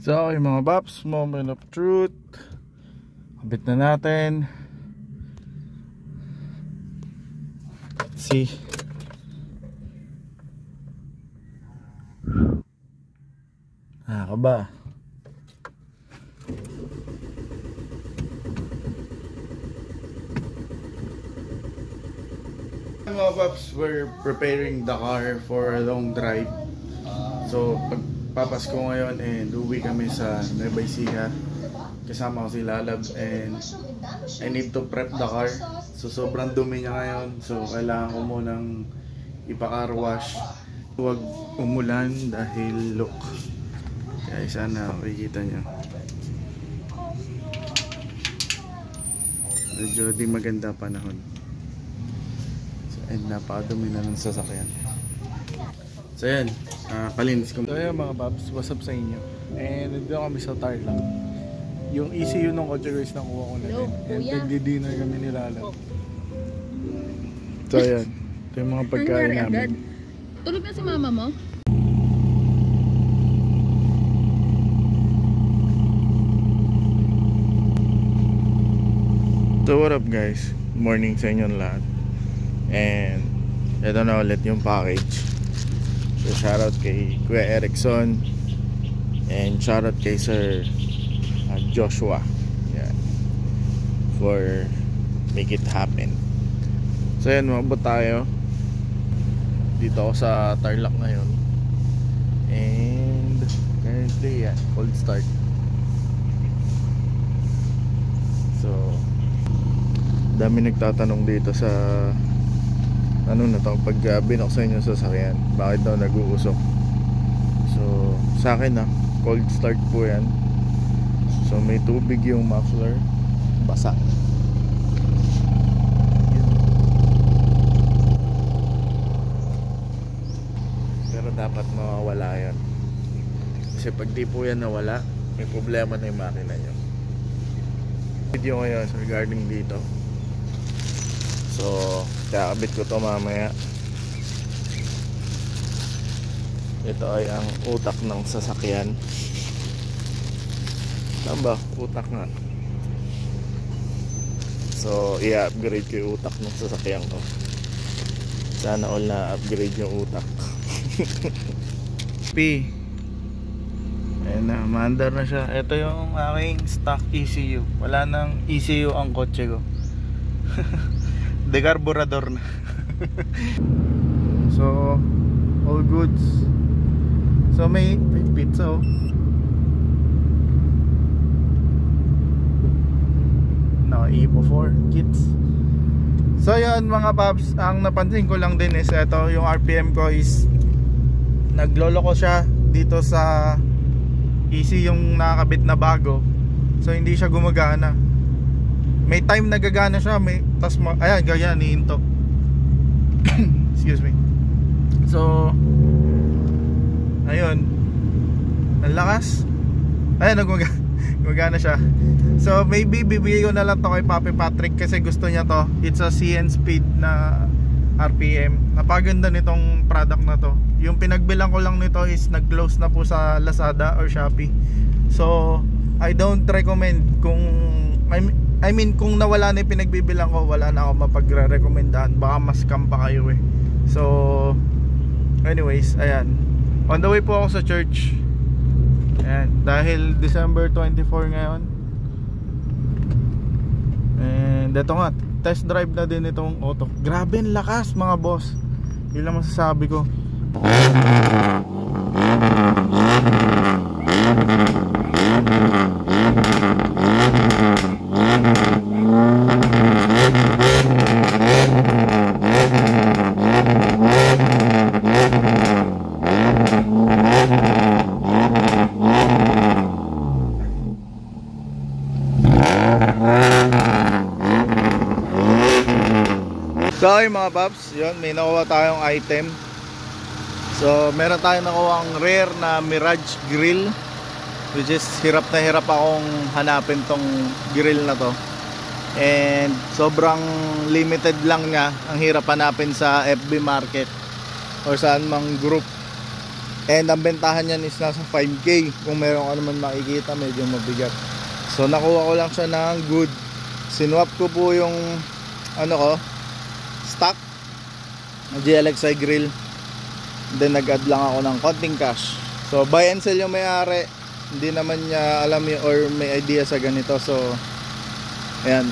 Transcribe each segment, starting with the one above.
So okay mga paps, moment of truth. Kabit na natin. Let's see. Nakakaba. Mga paps, we're preparing the car for a long drive. So pagpapasko ngayon and uwi kami sa Nueva Ecija. Kasama ko si Lalab and I need to prep the car. So sobrang dumi niya ngayon. So kailangan ko munang ipa-car wash. Huwag umulan dahil look. Kaya sana makikita niyo. Medyo di maganda panahon. And napakadumi na ng sasakyan. So yan, kalinis ko. So yan mga paps, what's up sa inyo? And nandito kami sa Tarlac. Yung ECU ng kotse guys nakuha ko na din. And nagdi-dinner kami nilalab. So yan, ito yung mga pagkain namin. Tulog na si mama mo? So what up guys? Morning sa inyong lahat. And ito na ulit yung package. So shoutout kay Kuya Erickson and shoutout kay Sir Joshua, yeah, for make it happen. So yan, mabot tayo. Dito ako sa Tarlac ngayon. And currently yeah, cold start. So dami nagtatanong dito sa ano na to, pag binuksan yung sasakyan, bakit daw nag-uusok. So sa akin cold start po yan. So may tubig yung muffler, basa. Pero dapat mawawala yan, kasi pag di po yan nawala, may problema na yung makina nyo. Video ngayon regarding dito. So kakabit ko to mamaya. Ito ay ang utak ng sasakyan. Tama ba? Utak nga. So i-upgrade ko yung utak ng sasakyan ko. Sana all na upgrade yung utak. P. Ayan na, maandar na siya. Ito yung aking stock ECU. Wala nang ECU ang kotse ko. Decarburador na. So all goods. So may pizza no, EPO4 kits. So yun mga paps, ang napansin ko lang din is ito, yung RPM ko is naglolo ko siya dito sa EC yung nakakabit na bago. So hindi siya gumagana. May time nagagana siya, may tas ayan, ganyan nihinto. Excuse me. So ayun, ang lakas. Ayan, gumagana siya. So maybe bibigay ko na lang to kay Papi Patrick kasi gusto niya to. It's a CN speed na RPM. Napaganda nitong product na to. Yung pinagbilang ko lang nito is nag-close na po sa Lazada or Shopee. So I don't recommend. Kung I mean kung nawala na yung pinagbibilang ko, wala na ako mapagre-recommendaan. Baka mas scam pa kayo eh. So anyways, ayan, on the way po ako sa church. Ayan, dahil December 24 ngayon. And ito nga, test drive na din itong auto. Grabe ang lakas mga boss. Yun lang masasabi ko. So okay mga paps, yun, may nakuha tayong item. So meron tayong nakuha ang rare na Mirage grill, which is hirap na hirap akong hanapin tong grill na to. And sobrang limited lang niya, ang hirap hanapin sa FB market or saan mang group. And ang bentahan niyan is nasa 5K. Kung meron ka naman makikita, medyo mabigat. So nakuha ko lang siya ng good. Sinwap ko po yung ano ko, stock GLXI grill. Then nag-add lang ako ng konting cash. So buy and sell yung may-ari. Hindi naman niya alam yung, or may idea sa ganito. So ayan,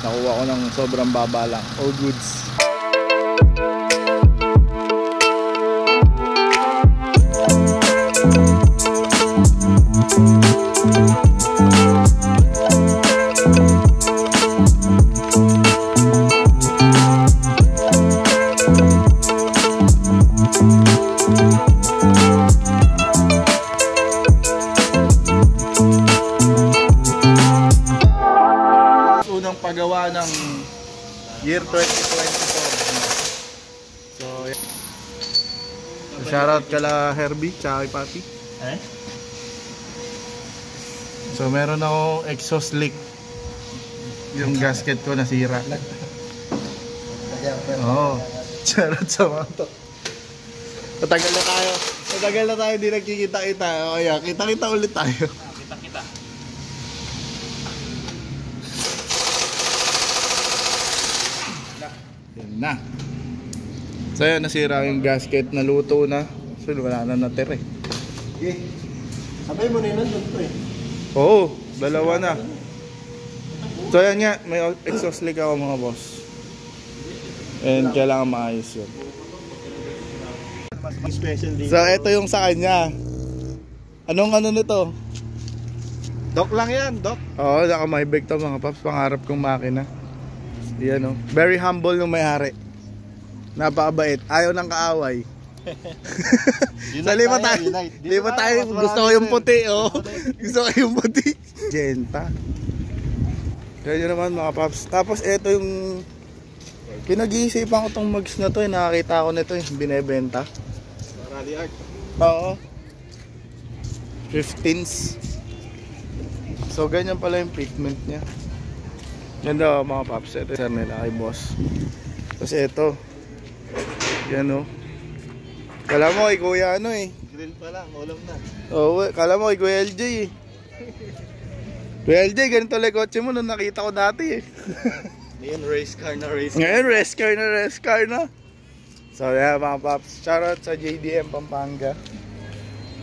nakuha ko ng sobrang baba lang. All goods. Unang paggawa ng year 2024. So, shoutout kala Herbie tsaka kay Papi. So meron ako exhaust leak. Yung gasket ko nasira. Oo. Shoutout sa mga to. Matagal na tayo hindi nagkikita-kita. O kaya kita-kita ulit tayo. Kita-kita. Yan na. So yun, nasira yung gasket, naluto na. So wala na natira eh. Okay. Sabay mo na yun nandun to eh. Oo, dalawa na. So yan nga, may exhaust leak ako mga boss. And kailangan maayos yun. Special dito. So ito yung sa kanya. Anong ano nito? Dock lang yan, dock. Oo, naka-Maybach to mga paps, pangarap kong makina. Yan o, very humble yung may-ari. Napakabait, ayaw ng kaaway. So lima tayo, gusto ko yung puti oh. Gusto ko yung puti. Genta. Kaya nyo naman mga paps. Tapos ito yung pinag-iisipan ko tong mugs na to eh. Nakakita ko nito eh, binebenta. Rally art. Oo, 15s. So ganyan pala yung fitment nya. Yan daw mga paps. Ito sir nila kay boss. Tapos ito, yan o. Kala mo kay kuya ano eh. Grill pa lang, ulam na. Oo, kala mo kay kuya LJ eh. Kuya LJ, ganito lang kotse mo nung nakita ko dati eh. Ngayon race car na race car. Ngayon race car na. So yeah mga paps, shoutout sa JDM Pampanga.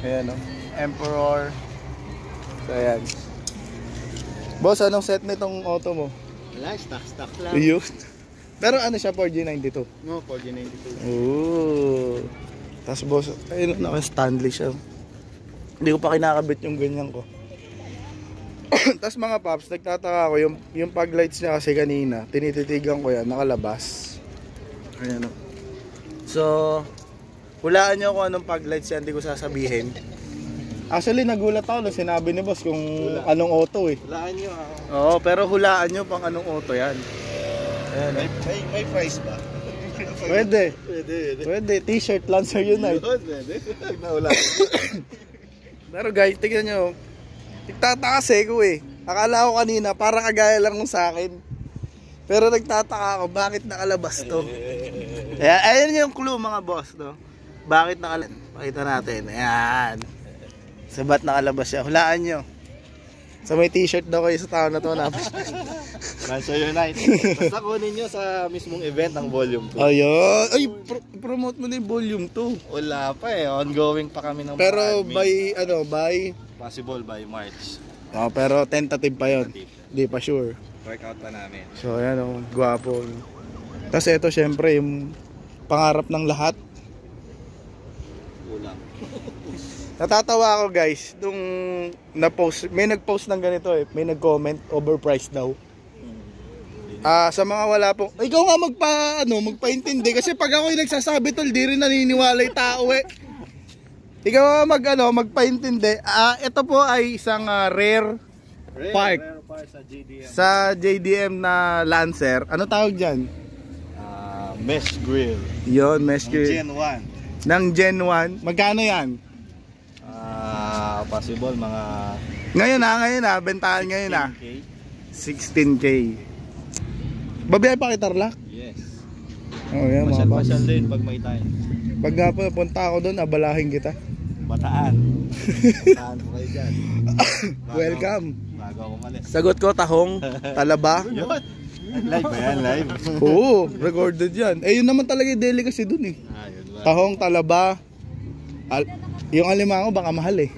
Ayan o, Emperor. So ayan. Boss, anong set nitong auto mo? Wala, stock lang. Yun. Pero ano siya, 4G92? No, 4G92. Oo. Tapos boss, ayun, naka-Stanley siya. Hindi ko pa kinakabit yung ganyan ko. Tapos mga paps, nagtataka ako, yung pag lights niya kasi kanina, tinititigan ko yan, nakalabas. Ayan o. So, hulaan nyo kung anong pag lights yan, hindi ko sasabihin. Actually, nagulat ako nung sinabi ni boss kung anong auto eh. Hulaan nyo ah. Oo, pero hulaan nyo pang anong auto yan. Ayan, May price ba? Pwede. Pwede. Pwede, t-shirt, Lancer Unite. Pwede. Nahulaan. Pero guys, tignan nyo. Nagtataka ko eh. Akala ko kanina, parang kagaya lang nung sa akin. Pero nagtataka ako, bakit nakalabas to? Ayan yung clue mga boss, no? Bakit nakalabas? Pakita natin. Ayan. Sabat nakalabas siya. Hulaan nyo. So may t-shirt daw kayo sa taon na to. Lancer Unite. Basta kunin nyo sa mismong event ang volume 2. Ayun. Ay, promote mo na yung volume 2. Wala pa eh. Ongoing pa kami ng Pero admin. by Possible by March. Oh, pero tentative pa yun. Hindi pa sure. Workout pa namin. So ayan o, gwapo. Tapos ito syempre yung pangarap ng lahat. Kulang. Natatawa ako guys, nung na-post, may nag-post ng ganito eh, may nag-comment, overpriced daw. Sa mga wala pong, ikaw nga magpaintindi kasi pag ako yung nagsasabi tol, di rin naniniwala yung tao eh. Ikaw nga magpaintindi. Ito po ay isang rare part sa JDM. sa JDM na Lancer. Ano tawag dyan? Mesh grill. Yon, mesh grill. Gen 1. Ng Gen 1. Magkano yan? Possible mga Ngayon bentahan ngayon 16K. 16K. Babiyay pa kita Tarlac? Yes. Oh, yan mga boss. Pasyal din pag may time. Pag nga po punta ako doon, abalahin kita. Bataan. Bataan po kayo dyan. Welcome. Bago ako umalis. Sagot ko, tahong, talaba. Yun. Live ba yan? Live? Oo, recorded yan. Eh, yun naman talaga yung delicacy dun eh. Yun ba? Tahong, talaba. Yung alimango baka mahal eh.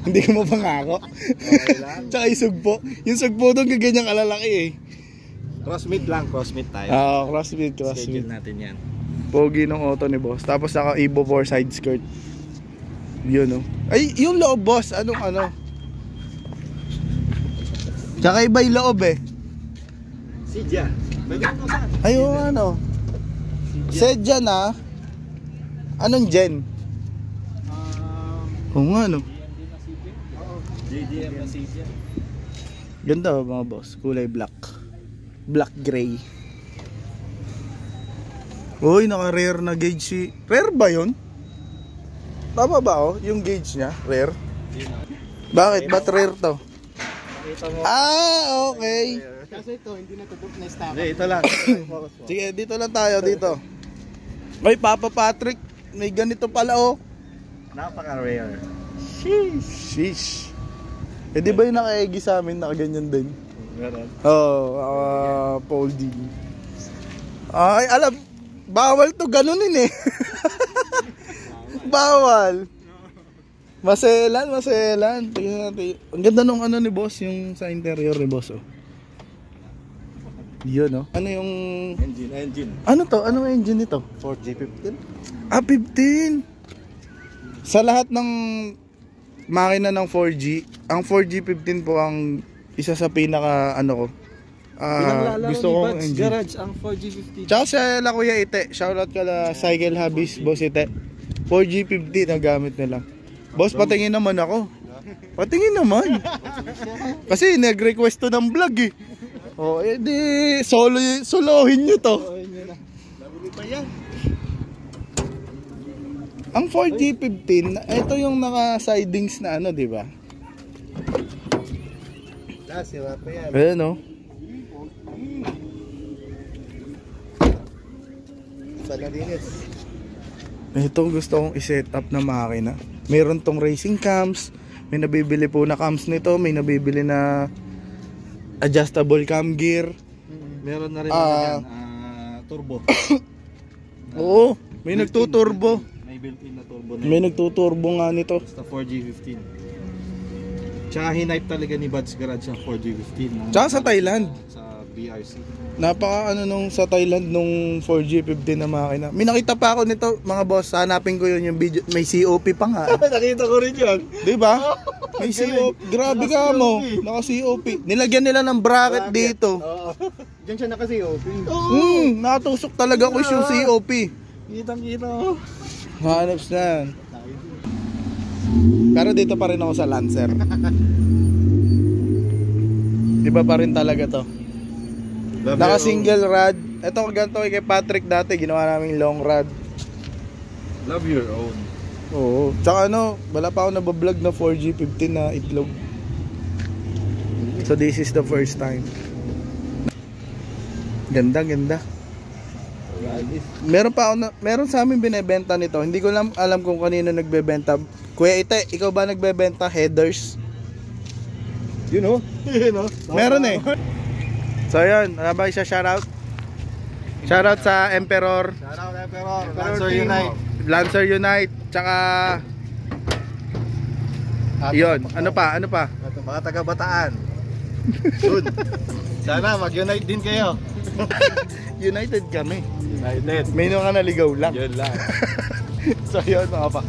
Hindi ko mapangako. Okay lang. Tsaka yung sugpo. Yung sugpo doon ganyang kalalaki eh. Cross meet lang. Cross meet tayo. Crossfit. Schedule natin yan. Pogi ng auto ni boss. Tapos naka Evo 4 side skirt. Yun oh. Ay, yung loob boss. Anong ano? Tsaka iba yung loob eh. Sidya. Pwede mo saan? Ay, yung ano? Sedya na. Anong gen? Oo nga no. JDM na Sidya. Ganda oh, mga boss. Kulay black. Black gray. Uy, naka-rare na gauge si... Rare ba yun? Tama ba oh? Yung gauge niya? Rare? Bakit? Ba't rare to? Okay. Kasi ito, hindi natubok na stock. Hindi, ito lang. Sige, dito lang tayo, dito. Ay, Papa Patrick, may ganito pala oh. Napaka-rare. Sheesh. Eh di ba yung naka-egi sa amin, nakaganyan din? Meron. Oo, folding. Ay, alam, bawal to ganunin eh. Bawal. Maselan. Tingnan natin. Ang ganda nung ano ni boss, yung sa interior ni boss oh. Yun oh. Ano yung... Engine. Ano to? Anong engine nito? 4G15. 15. Sa lahat ng makina ng 4G, ang 4G15 po ang isa sa pinaka ano ko. Gusto kong engine. Garage ang 4G15. Tsaka sa la Kuya Ite, shoutout ka la Cycle Hobbies, Boss Ite. 4G15 ang gamit nila. Boss, patingin naman ako. Patingin naman. Kasi nag-request to ng vlog eh. Oh, edi solohin nyo to. Nabili pa yan. Ang 4G15, ito yung naka-sidings na ano, di ba? Sira pa yan. Ayan oh. Salarinis. Ito gusto kong i-set up na makina. Meron tong racing cams. May nabibili po na cams nito. May nabibili na adjustable cam gear. Meron na rin yan, turbo. Oo, may nagtuturbo. May built-in na turbo na. May nagtuturbo nga nito. Basta 4G15. Tsaka hinipe talaga ni Bud's Garage ang 4G15. Tsaka sa Thailand. Sa BRC. Napaka ano nung sa Thailand nung 4G15 na makina. May nakita pa ako nito mga boss. Hanapin ko yun yung video. May COP pa nga. Nakita ko rin yun. Diba? May COP. Grabe ka mo. Naka COP. Nilagyan nila ng bracket dito. Oo. Diyan siya naka-COP. Nakatusok talaga ko yung COP. Kitang-kita mo. Hanaps na yan. Pero dito pa rin ako sa Lancer. Iba pa rin talaga to. Naka single rod. Ito ganito kay Patrick dati. Ginawa namin long rod. Love your own. Oo. Tsaka ano, wala pa ako nabablog na 4G15 na itlog. So this is the first time. Ganda. Meron pa ako meron sa amin binebenta nito. Hindi ko alam kung kanino nagbebenta. Kuya Ite, ikaw ba nagbebenta headers? You know? Meron eh. So yun, ano ba isa shoutout? Shoutout sa Emperor. Shoutout Emperor. Lancer Unite. Lancer Unite. Tsaka yun, ano pa? Mga taga-Bataan. Good. Sana mag-unite din kayo. United kami. United. May nung ka naligaw lang. Yun lang. So yun mga pa.